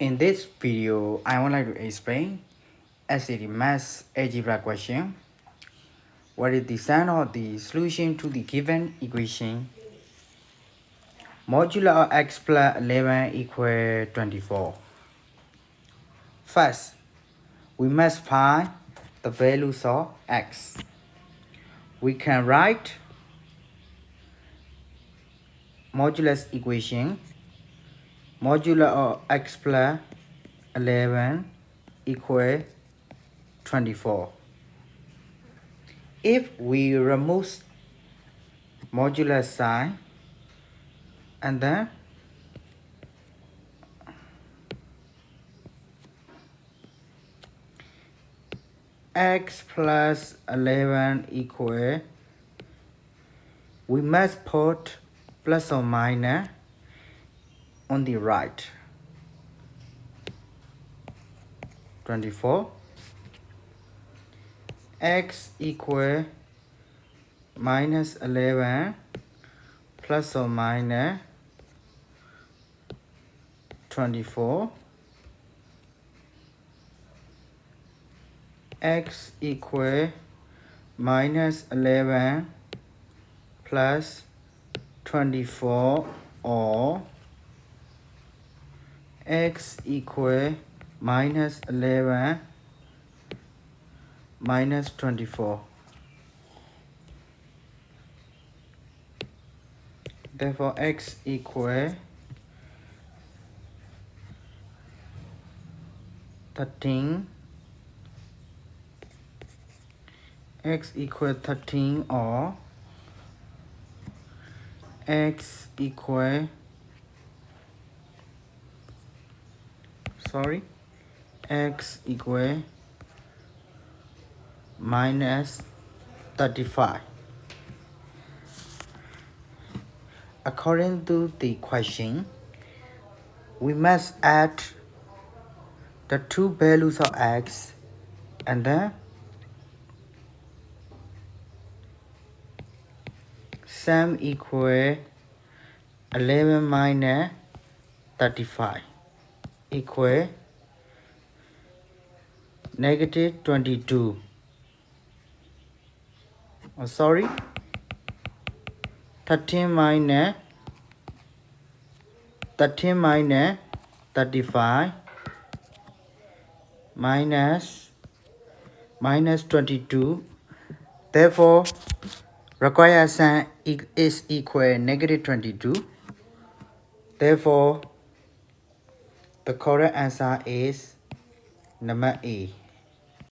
In this video, I would like to explain SAT math algebra question. What is the sign of the solution to the given equation? Modular of x plus 11 equal 24. First, we must find the values of x. We can write modulus equation. Modular of x plus 11 equal 24. If we remove modulus sign and then x plus 11 equal, we must put plus or minus on the right. 24 x equal minus 11 plus or minus 24 x equal minus 11 plus 24 or x equal minus 11 minus 24. Therefore, x equal 13, x equal 13 or x equal x equal minus 35. According to the question, we must add the two values of x and then sum equal 11 minus 35 equal negative 22. 13 minus 35 minus 22. Therefore, required sign is equal negative 22. Therefore, the correct answer is number A.